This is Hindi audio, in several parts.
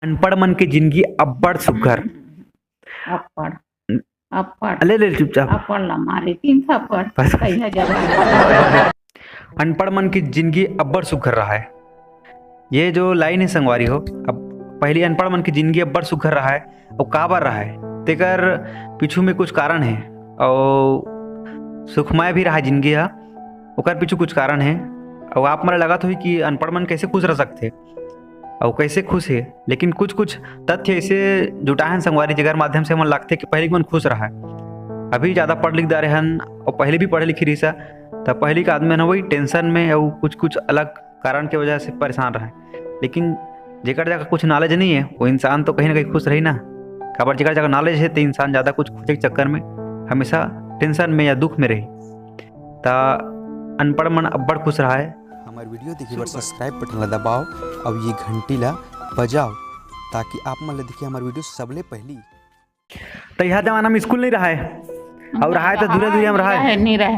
अनपढ़ मन के जिंदगी अब्बड़ सुग्घर। अप्पड़ अप्पड़ ले ले चुपचाप। अप्पड़ ला मारे 3 थप्पड़ बस। कहिया जवान। अनपढ़ मन की जिंदगी अब्बड़ सुघर रहा है। ये जो लाइन है संगवारी हो, अब पहली अनपढ़ मन की जिंदगी अब्बड़ सुघर रहा है और का बार रहा है तेकर पीछू में कुछ कारण है और सुखमय भी रहा है जिंदगी हा, ओकर पीछू कुछ कारण है। और आप मन लगत होई कि अनपढ़ मन कैसे खुश रह सकते और कैसे खुश है, लेकिन कुछ कुछ तथ्य ऐसे जुटाए हैं संगवारी जगह माध्यम से मन लगते कि पहले मन खुश रहा है। अभी ज़्यादा पढ़ लिख दारे हन और पहले भी पढ़े लिखी रही सा, तब पहले का आदमी है वही टेंशन में और कुछ कुछ अलग कारण की वजह से परेशान रहा है। लेकिन जेकर जगह कुछ नॉलेज नहीं है वो इंसान तो कहीं ना कहीं खुश रही ना। खबर जेकर जगह नॉलेज है तो इंसान ज़्यादा कुछ खोजे के चक्कर में हमेशा टेंशन में या दुख में रही। ता अनपढ़ मन अब्बड़ खुश रहा है। हमारे वीडियो देखिए बार सब्सक्राइब बटन ला दबाओ और ये घंटी ला बजाओ ताकि आप मन ला देखिए हमारे वीडियो सबले पहली। तो यह जमाना में स्कूल नहीं रहा है और रहा है तो दूर दूर हम रहा है। नहीं रहे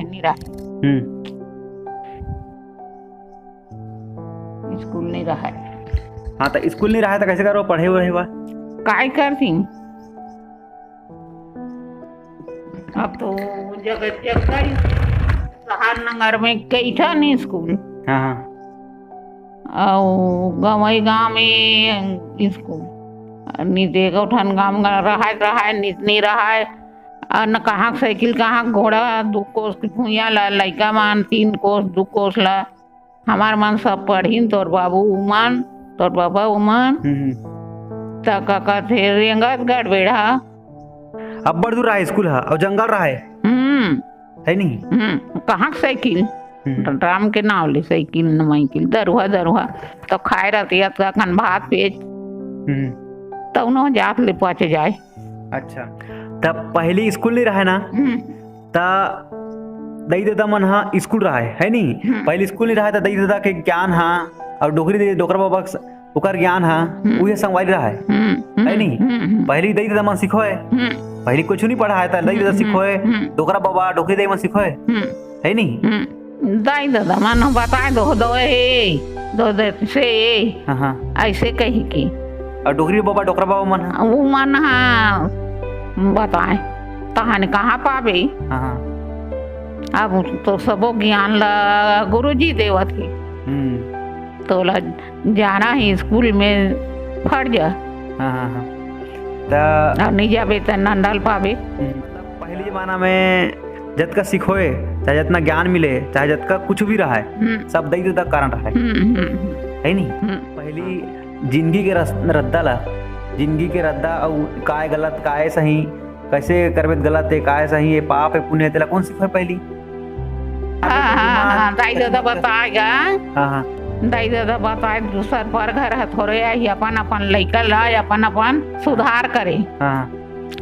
स्कूल नहीं रहा है। हाँ तो स्कूल नहीं रहा है तो कैसे करो पढ़े हुए हुआ काय करती अब तो जगह जगह शहर नगर में कई ठा नहीं स्कूल। हाँ हाँ और गाँव में स्कूल नित एक ठन गाँव रहा है नित नहीं रहा है। न कहाँ साइकिल कहाँ घोड़ा 2 कोस की भूया ला लइका मान 3 कोस 2 कोस ला हमार मन सब पढ़ीन तोर बाबू उमान तोर बाबा उमान तक थे रेंगत गड़बेड़ा अब बड़ दूर रहा है स्कूल है और जंगल रहा है नहीं। कहाँ साइकिल राम के नाव ले साइकिल नमाइकिल दरुहा दरुहा तो खाए रहती कन भात पेज तो उन्होंने जात ले पहुँच जाए। अच्छा तब पहली स्कूल नहीं रहा है ना ता दई दादा मन हा स्कूल रहा है नहीं। पहले स्कूल नहीं रहा है तो दई दादा के ज्ञान हा और डोकरी डोकरा बाबा ओकर ज्ञान हा उहे संगवारी रहा है नहीं। पहले दई दादा मन सिखो है पहले कुछ नहीं पढ़ा है तो दई दादा सिखो है डोकरा बाबा डोकरी दई मन सिखो है नहीं। दाई दादा मन बताए दो से ऐसे कही की और डोकरी बाबा डोकरा बाबा मन वो मन हाँ बताए तहाने कहाँ पावे। अब तो सबो ज्ञान ला गुरुजी देवत की तो ला जाना ही स्कूल में फट जा नहीं जाबे तो न डाल पावे। पहले जमाना में जतका सीखोए चाहे जितना ज्ञान मिले चाहे जतका कुछ भी रहा है सब दई दादा कारण रहा है नहीं। पहली जिंदगी के रद्दा ला जिंदगी के रद्दा और काय गलत काय सही कैसे करबे गलत है काय सही है पाप है पुण्य है तेला कौन सिखोए पहली। दाई दादा बताएगा। दाई दादा बताए दूसर पर घर है थोड़े आई अपन अपन लइका ला अपन अपन सुधार करे।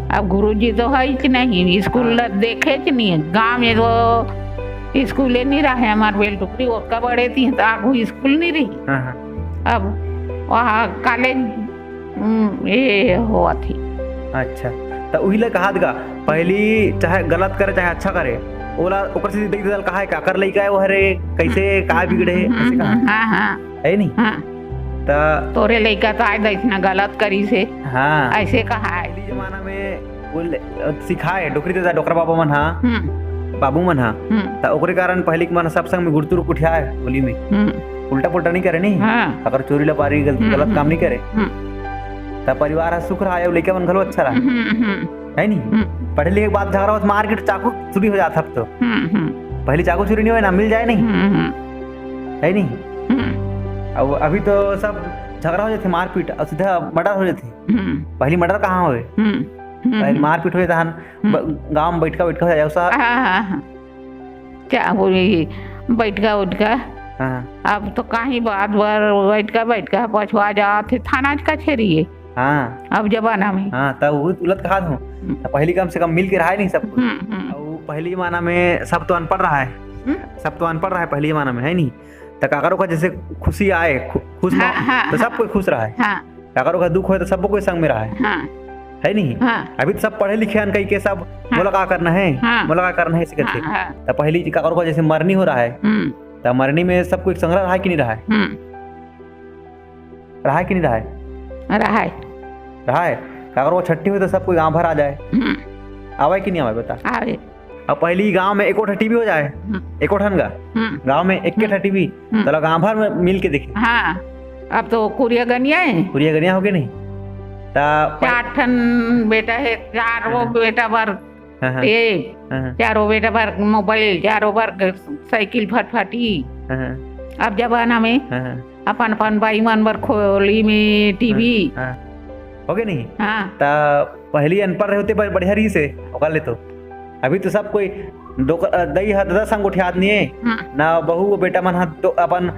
अब गुरुजी तो है कि नहीं स्कूल देखे कि नहीं गाँव में तो स्कूल नहीं रहा है हमारे बेल टुकड़ी उसका बड़े थी तो आगू स्कूल नहीं रही। अब वहाँ कॉलेज ये हुआ थी। अच्छा तो वही ला कहा गा पहली चाहे गलत करे चाहे अच्छा करे ओला ओकर से देख दल कहा है का कर लइका है वो हरे कैसे का बिगड़े ऐसे कहा है नहीं। ता तोरे लइका तो आज इतना गलत करी से ऐसे कहा है। पहली जमाना में वो सिखाए डोकरी दादा डोकरा बाबा मन हा बाबू मन हा ता ओकरे कारण पहले के मन सब संग में गुड़तुर उठाए होली में उल्टा पुल्टा नहीं करे नहीं। अगर चोरी लपारी गलत काम नहीं करे ता परिवार सुख रहा है लइका मन घलो अच्छा रहा है नहीं। पढ़े लिखे के बाद झगड़ा हो मार्केट चाकू चोरी हो जाता तो पहले चाकू चोरी नहीं हो ना मिल जाए नहीं है नहीं। अब अभी तो सब झगड़ा हो जाते मारपीट और सीधा मर्डर हो जाते। पहले मर्डर कहाँ हुए पहले मारपीट हो जाता गाँव में बैठका क्या बोली बैठका उठका। अब तो कहीं बात बार बैठका पछुआ जाते थाना कचहरी है अब जमाना में। तब उलट कहा हूँ पहले कम से कम मिल के रहा है नहीं सब। पहले जमाना में सब तो अनपढ़ रहा है पहले जमाना में है नहीं। तो काकरों का जैसे खुशी आए खुश तो सब कोई खुश रहा है। काकरों का दुख हो तो सब कोई संग में रहा है नहीं। अभी तो सब पढ़े लिखे कई के सब बोला का करना है ऐसे करते। तो पहले काकरों का जैसे मरनी हो रहा है तो मरनी में सब कोई संग्रह रहा है कि नहीं रहा है रहा है। रहा है अगर वो छठी हुई तो सब कोई गांव भर आ जाए। आवे कि नहीं आवे बता। आवे। अब पहली गांव में एको टीवी हो जाए, एको ठनगा गांव में एक के टीवी तो गांव भर में मिल के देखे। हाँ अब तो कुरिया गनिया है, कुरिया गनिया हो गए नहीं चार ठन बेटा है, चारों बेटा बार चारों बेटा बार मोबाइल, चारों बार साइकिल फटफटी। अब जमाना में अपन अपन भाई मन बर खोली में टीवी हो गए नहीं। हाँ ता पहली अनपढ़ होते पर बढ़िया रही से ओकर ले तो अभी तो सब कोई दई हाथ 10 संग उठियात नहीं है ना, बहू बेटा मन हाथ तो अपन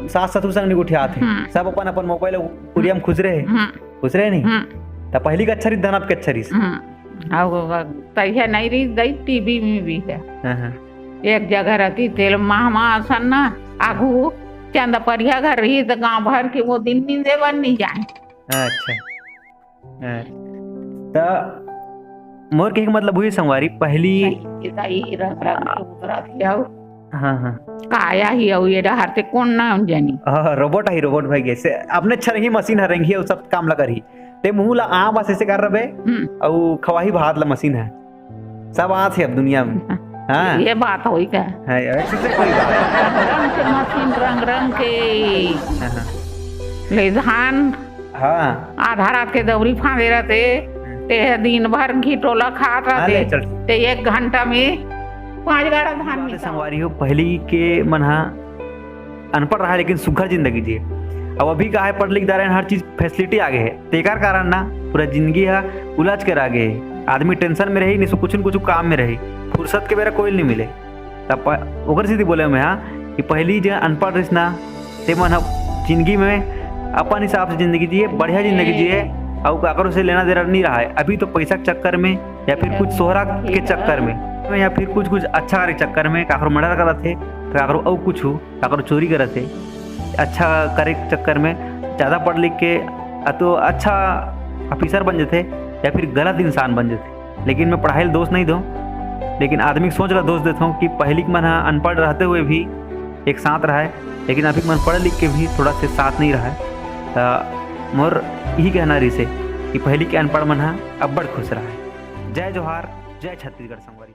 सास ससुर संग नहीं उठियात है, सब अपन अपन मोबाइल कुरिया में खुश रहे नहीं। ता पहली का अच्छा रही धन आपके अच्छा रही तैया नहीं रही दई टीवी में भी है। एक जगह रहती तेल मामा आसन ना आगू चंदा परिया घर रही तो गांव भर के वो दिन नींदे बन नहीं जाए। अच्छा तो मोर के मतलब हुई संवारी पहली रंग रंग हाँ काया ही हो ये हरते कौन ना जानी रोबोट है, रोबोट भाई जैसे अपने अच्छा रही मशीन है रही है सब काम लगा रही ते मुंह ला आ बस ऐसे कर रहे और खवाही भात ला मशीन है सब आत है अब दुनिया में। हाँ ये बात हुई क्या है ऐसे से कोई रंग के मशीन रंग रंग के ले धान हाँ आधा रात के दौरी फांदे रहते ते दिन भर घी टोला खात रहते ते 1 घंटा में 5 गाड़ा धान में संवारी हो। पहली के मन अनपढ़ रहा लेकिन सुखर जिंदगी जिए। अब अभी का है पढ़ लिख जा रहे हैं, हर चीज फैसिलिटी आगे है तेकार कारण ना पूरा जिंदगी है उलझ कर आगे है। आदमी टेंशन में रही नहीं कुछ न कुछ काम में रही, फुर्सत के बेरा कोई नहीं मिले। तब ओकर सीधी बोले मैं हाँ कि पहली जो अनपढ़ रही ना ते मन जिंदगी में अपन हिसाब से जिंदगी जिए, बढ़िया जिंदगी जिए और काकरों से लेना देना नहीं रहा है। अभी तो पैसा के चक्कर में या फिर कुछ सोहरा के चक्कर में या फिर कुछ अच्छा करे चक्कर में काकरों मर्डर करत थे, काकरों और कुछ काकरों चोरी करत थे। अच्छा करे चक्कर में ज़्यादा पढ़ लिख के तो अच्छा ऑफिसर बन जाते या फिर गलत इंसान बन जाते। लेकिन मैं पढ़ाई दोष नहीं दूँ, लेकिन आदमी सोच का दोष देता हूँ कि पहली मन अनपढ़ रहते हुए भी एक साथ रहा है, लेकिन अभी मन पढ़ लिख के भी थोड़ा से साथ नहीं रहा है। मोर यही कहना रही से कि पहली के अनपढ़ मन अब्बड़ खुश रहा है। जय जोहार, जय छत्तीसगढ़ संगवारी।